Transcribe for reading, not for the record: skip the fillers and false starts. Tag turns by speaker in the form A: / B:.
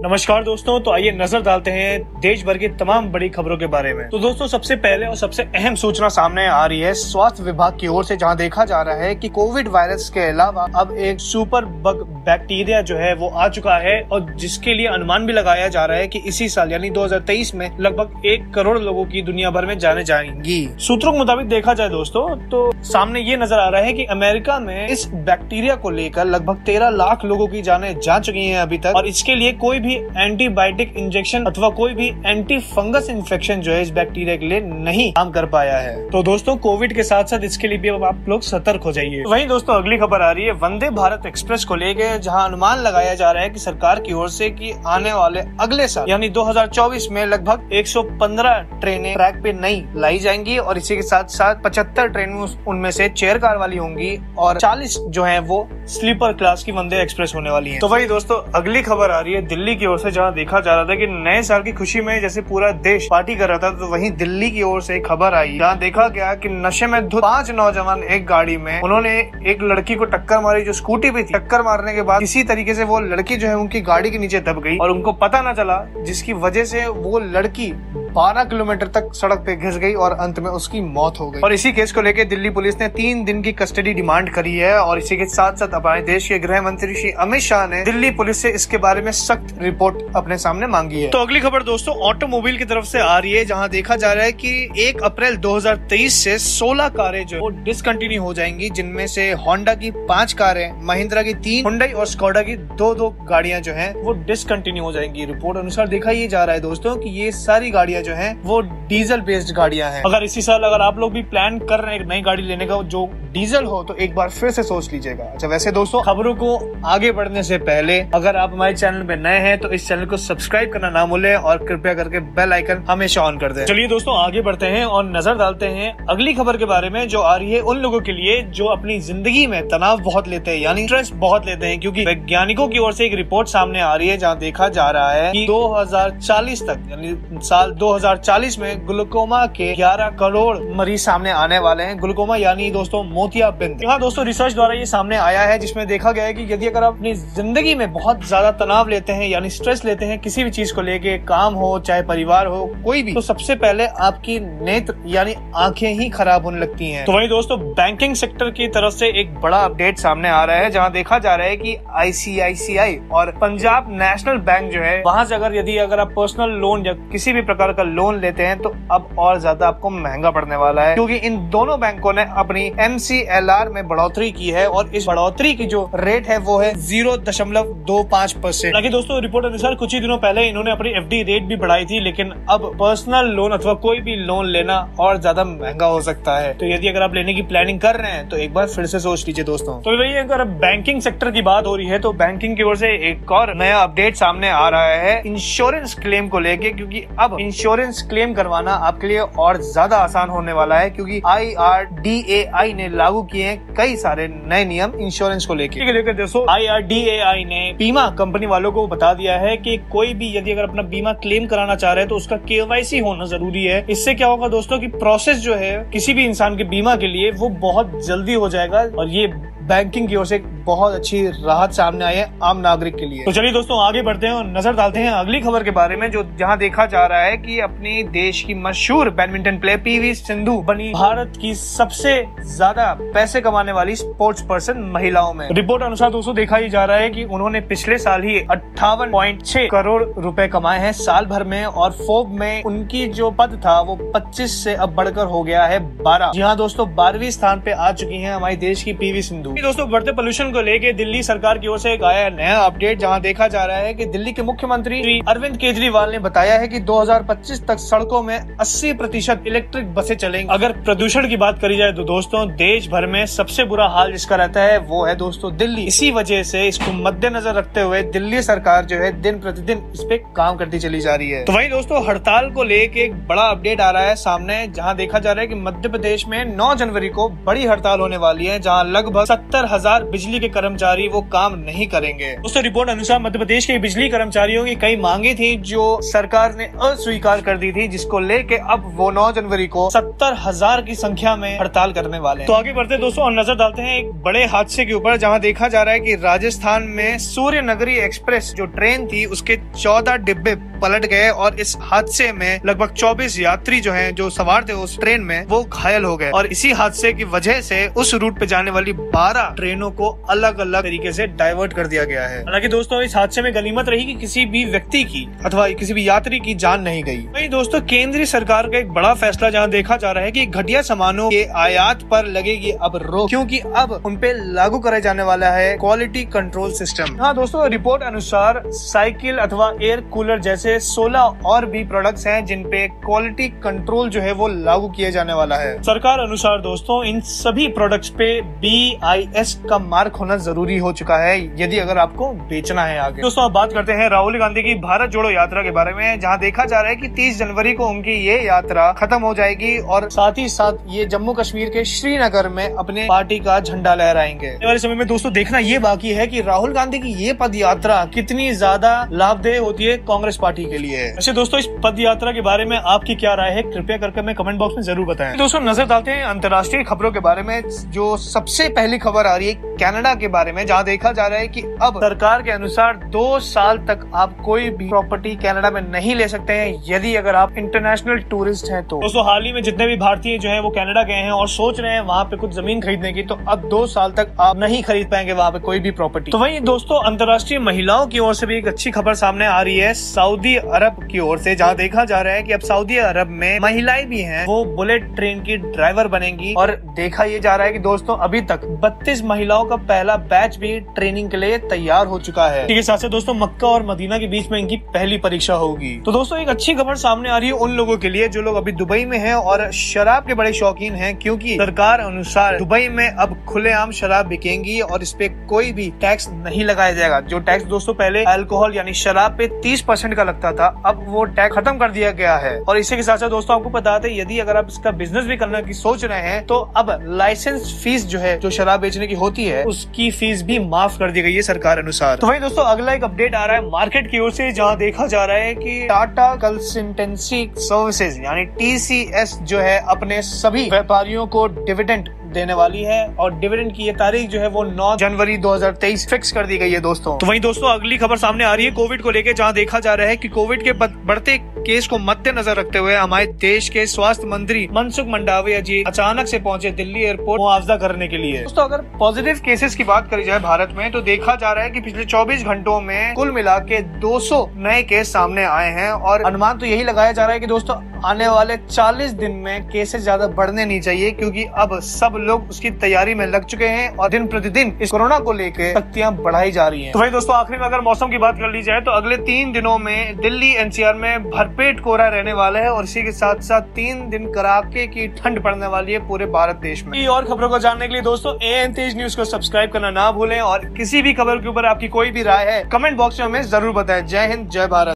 A: नमस्कार दोस्तों, तो आइए नजर डालते हैं देश भर की तमाम बड़ी खबरों के बारे में। तो दोस्तों, सबसे पहले और सबसे अहम सूचना सामने आ रही है स्वास्थ्य विभाग की ओर से, जहां देखा जा रहा है कि कोविड वायरस के अलावा अब एक सुपर बग बैक्टीरिया जो है वो आ चुका है, और जिसके लिए अनुमान भी लगाया जा रहा है कि इसी साल यानी 2023 में लगभग 1 करोड़ लोगों की दुनिया भर में जाने जाएंगी। सूत्रों के मुताबिक देखा जाए दोस्तों, तो सामने ये नजर आ रहा है कि अमेरिका में इस बैक्टीरिया को लेकर लगभग 13 लाख लोगों की जानें जा चुकी हैं अभी तक, और इसके लिए कोई भी एंटीबायोटिक इंजेक्शन अथवा कोई भी एंटी फंगस इन्फेक्शन जो है इस बैक्टीरिया के लिए नहीं काम कर पाया है। तो दोस्तों, कोविड के साथ साथ इसके लिए भी अब आप लोग सतर्क हो जाइए। वहीं दोस्तों, अगली खबर आ रही है वंदे भारत एक्सप्रेस को लेकर, जहां अनुमान लगाया जा रहा है कि सरकार की ओर से कि आने वाले अगले साल यानी 2024 में लगभग 115 ट्रेनें ट्रैक पे नई लाई जाएंगी, और इसी के साथ साथ 75 ट्रेनें उनमें से चेयर कार वाली होंगी और 40 जो है वो स्लीपर क्लास की वंदे एक्सप्रेस होने वाली है। तो वही दोस्तों, अगली खबर आ रही है दिल्ली की ओर से, जहां देखा जा रहा था कि नए साल की खुशी में जैसे पूरा देश पार्टी कर रहा था, तो वहीं दिल्ली की ओर से खबर आई जहां देखा गया कि नशे में धुत 5 नौजवान एक गाड़ी में उन्होंने एक लड़की को टक्कर मारी जो स्कूटी पे थी। टक्कर मारने के बाद किसी तरीके से वो लड़की जो है उनकी गाड़ी के नीचे दब गई और उनको पता न चला, जिसकी वजह से वो लड़की 12 किलोमीटर तक सड़क पे घिस गई और अंत में उसकी मौत हो गई। और इसी केस को लेकर दिल्ली पुलिस ने 3 दिन की कस्टडी डिमांड करी है, और इसी के साथ साथ हमारे देश के गृह मंत्री श्री अमित शाह ने दिल्ली पुलिस से इसके बारे में सख्त रिपोर्ट अपने सामने मांगी है। तो अगली खबर दोस्तों ऑटोमोबाइल की तरफ से आ रही है, जहां देखा जा रहा है कि 1 अप्रैल 2023 से 16 कारें जो वो डिसकंटिन्यू हो जाएंगी, जिनमें से होंडा की 5 कारें, महिंद्रा की 3, हुंडई और स्कोडा की 2 गाड़ियां जो हैं वो डिसकंटिन्यू हो जाएंगी। रिपोर्ट अनुसार देखा ये जा रहा है दोस्तों कि ये सारी गाड़ियां जो हैं वो डीजल बेस्ड गाड़ियां हैं। अगर इसी साल अगर आप लोग भी प्लान कर रहे हैं एक नई गाड़ी लेने का जो डीजल हो, तो एक बार फिर से सोच लीजिएगा। अच्छा, वैसे दोस्तों, खबरों को आगे बढ़ने से पहले अगर आप हमारे चैनल पे नए हैं तो इस चैनल को सब्सक्राइब करना ना भूलें और कृपया करके बेल आइकन हमेशा ऑन कर दें। चलिए दोस्तों, आगे बढ़ते हैं और नजर डालते हैं अगली खबर के बारे में, जो आ रही है उन लोगों के लिए जो अपनी जिंदगी में तनाव बहुत लेते हैं यानी स्ट्रेस बहुत लेते हैं, क्योंकि वैज्ञानिकों की ओर से एक रिपोर्ट सामने आ रही है जहाँ देखा जा रहा है कि 2040 तक यानी साल 2040 में ग्लूकोमा के 11 करोड़ मरीज सामने आने वाले हैं। ग्लूकोमा यानी दोस्तों मोतियाबिंद। यहाँ दोस्तों रिसर्च द्वारा ये सामने आया है, जिसमें देखा गया है कि यदि अगर आप अपनी जिंदगी में बहुत ज्यादा तनाव लेते हैं यानी स्ट्रेस लेते हैं किसी भी चीज को लेके, काम हो चाहे परिवार हो कोई भी, तो सबसे पहले आपकी नेत्र यानी आंखें ही खराब होने लगती हैं। तो वही दोस्तों, बैंकिंग सेक्टर की तरफ से एक बड़ा अपडेट सामने आ रहा है, जहाँ देखा जा रहा है कि ICICI और पंजाब नेशनल बैंक जो है वहाँ से यदि आप पर्सनल लोन या किसी भी प्रकार का लोन लेते हैं तो अब और ज्यादा आपको महंगा पड़ने वाला है, क्योंकि इन दोनों बैंकों ने अपनी MCLR में बढ़ोतरी की है, और इस बढ़ोतरी की जो रेट है वो है 0.25%। हालांकि दोस्तों, रिपोर्ट अनुसार कुछ ही दिनों पहले इन्होंने अपनी FD रेट भी बढ़ाई थी, लेकिन अब पर्सनल लोन अथवा कोई भी लोन लेना और ज्यादा महंगा हो सकता है। तो यदि अगर आप लेने की प्लानिंग कर रहे हैं तो एक बार फिर से सोच लीजिए दोस्तों। तो वही, अगर बैंकिंग सेक्टर की बात हो रही है तो बैंकिंग की ओर से एक और नया अपडेट सामने आ रहा है इंश्योरेंस क्लेम को लेके, क्योंकि अब इंश्योरेंस क्लेम करवाना आपके लिए और ज्यादा आसान होने वाला है, क्योंकि IRDAI ने लागू किए हैं कई सारे नए नियम इंश्योरेंस को लेकर। दोस्तों, IRDAI ने बीमा कंपनी वालों को बता दिया है कि कोई भी यदि अगर अपना बीमा क्लेम कराना चाह रहे हैं तो उसका KYC होना जरूरी है। इससे क्या होगा दोस्तों कि प्रोसेस जो है किसी भी इंसान के बीमा के लिए वो बहुत जल्दी हो जाएगा, और ये बैंकिंग की ओर से बहुत अच्छी राहत सामने आई है आम नागरिक के लिए। तो चलिए दोस्तों, आगे बढ़ते हैं और नजर डालते हैं अगली खबर के बारे में, जो जहां देखा जा रहा है कि अपने देश की मशहूर बैडमिंटन प्लेयर PV सिंधु बनी भारत की सबसे ज्यादा पैसे कमाने वाली स्पोर्ट्स पर्सन महिलाओं में। रिपोर्ट अनुसार दोस्तों देखा ही जा रहा है कि उन्होंने पिछले साल ही 58.6 करोड़ रुपए कमाए हैं साल भर में, और फोर्ब में उनकी जो पद था वो 25 से अब बढ़कर हो गया है 12। जी हाँ दोस्तों, 12वें स्थान पे आ चुकी है हमारे देश की PV सिंधु। दोस्तों, बढ़ते पोल्यूशन को लेके दिल्ली सरकार की ओर से एक आया नया अपडेट, जहां देखा जा रहा है कि दिल्ली के मुख्यमंत्री श्री अरविंद केजरीवाल ने बताया है कि 2025 तक सड़कों में 80% इलेक्ट्रिक बसें चलेंगी। अगर प्रदूषण की बात करी जाए तो दोस्तों, देश भर में सबसे बुरा हाल जिसका रहता है वो है दोस्तों दिल्ली। इसी वजह से इसको मद्देनजर रखते हुए दिल्ली सरकार जो है दिन प्रतिदिन इस पे काम करती चली जा रही है। तो वहीं दोस्तों, हड़ताल को लेके एक बड़ा अपडेट आ रहा है सामने, जहाँ देखा जा रहा है कि मध्य प्रदेश में 9 जनवरी को बड़ी हड़ताल होने वाली है, जहाँ लगभग 70,000 बिजली के कर्मचारी वो काम नहीं करेंगे। दोस्तों रिपोर्ट अनुसार मध्य प्रदेश के बिजली कर्मचारियों की कई मांगे थी जो सरकार ने अस्वीकार कर दी थी, जिसको लेके अब वो 9 जनवरी को 70,000 की संख्या में हड़ताल करने वाले हैं। तो आगे बढ़ते दोस्तों और नजर डालते हैं एक बड़े हादसे के ऊपर, जहां देखा जा रहा है कि राजस्थान में सूर्य नगरी एक्सप्रेस जो ट्रेन थी उसके 14 डिब्बे पलट गए और इस हादसे में लगभग 24 यात्री जो हैं जो सवार थे उस ट्रेन में वो घायल हो गए और इसी हादसे की वजह से उस रूट पे जाने वाली 12 ट्रेनों को अलग अलग तरीके से डाइवर्ट कर दिया गया है। हालांकि दोस्तों इस हादसे में गनीमत रही कि किसी भी व्यक्ति की अथवा किसी भी यात्री की जान नहीं गई। वहीं दोस्तों केंद्रीय सरकार का एक बड़ा फैसला जहां देखा जा रहा है कि घटिया सामानों के आयात पर लगेगी अब रोक, क्योंकि अब उनपे लागू करे जाने वाला है क्वालिटी कंट्रोल सिस्टम। हाँ दोस्तों रिपोर्ट अनुसार साइकिल अथवा एयर कूलर जैसे 16 और भी प्रोडक्ट्स हैं जिन पे क्वालिटी कंट्रोल जो है वो लागू किया जाने वाला है। सरकार अनुसार दोस्तों इन सभी प्रोडक्ट्स पे BIS का मार्क होना जरूरी हो चुका है यदि अगर आपको बेचना है आगे। दोस्तों अब बात करते हैं राहुल गांधी की भारत जोड़ो यात्रा के बारे में, जहां देखा जा रहा है कि 30 जनवरी को उनकी ये यात्रा खत्म हो जाएगी और साथ ही साथ ये जम्मू कश्मीर के श्रीनगर में अपने पार्टी का झंडा लहराएंगे। आने वाले समय में दोस्तों देखना ये बाकी है कि राहुल गांधी की ये पद यात्रा कितनी ज्यादा लाभदेय होती है कांग्रेस पार्टी के लिए। वैसे दोस्तों इस पद यात्रा के बारे में आपकी क्या राय है, कृपया करके हमें कमेंट बॉक्स में जरूर बताएं। दोस्तों नजर डालते हैं अंतर्राष्ट्रीय खबरों के बारे में, जो सबसे पहली खबर आ रही है कनाडा के बारे में, जहां देखा जा रहा है कि अब सरकार के अनुसार 2 साल तक आप कोई भी प्रॉपर्टी कनाडा में नहीं ले सकते हैं यदि अगर आप इंटरनेशनल टूरिस्ट हैं तो। दोस्तों हाल ही में जितने भी भारतीय जो है वो कनाडा गए हैं और सोच रहे हैं वहाँ पे कुछ जमीन खरीदने की, तो अब 2 साल तक आप नहीं खरीद पाएंगे वहाँ पे कोई भी प्रॉपर्टी। तो वहीं दोस्तों अंतर्राष्ट्रीय महिलाओं की ओर से भी एक अच्छी खबर सामने आ रही है सऊदी अरब की ओर से, जहाँ देखा जा रहा है कि अब सऊदी अरब में महिलाएं भी हैं वो बुलेट ट्रेन की ड्राइवर बनेंगी और देखा ये जा रहा है कि दोस्तों अभी तक 32 महिलाओं का पहला बैच भी ट्रेनिंग के लिए तैयार हो चुका है। इसके साथ दोस्तों मक्का और मदीना के बीच में इनकी पहली परीक्षा होगी। तो दोस्तों एक अच्छी खबर सामने आ रही है उन लोगों के लिए जो लोग अभी दुबई में हैं और शराब के बड़े शौकीन हैं, क्योंकि सरकार अनुसार दुबई में अब खुलेआम शराब बिकेंगी और इस पे कोई भी टैक्स नहीं लगाया जाएगा। जो टैक्स दोस्तों पहले अल्कोहल यानी शराब पे 30% का लगता था, अब वो टैक्स खत्म कर दिया गया है। और इसी के साथ साथ दोस्तों आपको बता दें यदि अगर आप इसका बिजनेस भी करने की सोच रहे हैं तो अब लाइसेंस फीस जो है जो शराब बेचने की होती है उसकी फीस भी माफ कर दी गई है सरकार अनुसार। तो वही दोस्तों अगला एक अपडेट आ रहा है मार्केट की ओर से, जहाँ देखा जा रहा है कि टाटा कंसल्टेंसी सर्विसेज यानी TCS जो है अपने सभी व्यापारियों को डिविडेंड देने वाली है और डिविडेंड की ये तारीख जो है वो 9 जनवरी 2023 फिक्स कर दी गई है दोस्तों। तो वहीं दोस्तों अगली खबर सामने आ रही है कोविड को लेकर, जहां देखा जा रहा है कि कोविड के बढ़ते केस को मद्देनजर रखते हुए हमारे देश के स्वास्थ्य मंत्री मनसुख मंडाविया जी अचानक से पहुंचे दिल्ली एयरपोर्ट मुआवजा करने के लिए। दोस्तों अगर पॉजिटिव केसेस की बात करी जाए भारत में तो देखा जा रहा है कि पिछले 24 घंटों में कुल मिला के 200 नए केस सामने आए हैं और अनुमान तो यही लगाया जा रहा है कि दोस्तों आने वाले 40 दिन में केसेस ज्यादा बढ़ने नहीं चाहिए, क्योंकि अब सब लोग उसकी तैयारी में लग चुके हैं और दिन प्रतिदिन इस कोरोना को लेकर सख्तियां बढ़ाई जा रही हैं। तो वही दोस्तों आखिरी में अगर मौसम की बात कर ली जाए तो अगले 3 दिनों में दिल्ली NCR में भरपेट कोहरा रहने वाला है और इसी के साथ साथ 3 दिन कड़ाके की ठंड पड़ने वाली है पूरे भारत देश में। और खबरों को जानने के लिए दोस्तों AN तेज न्यूज को सब्सक्राइब करना ना भूलें और किसी भी खबर के ऊपर आपकी कोई भी राय है कमेंट बॉक्स में हमें जरूर बताएं। जय हिंद, जय भारत।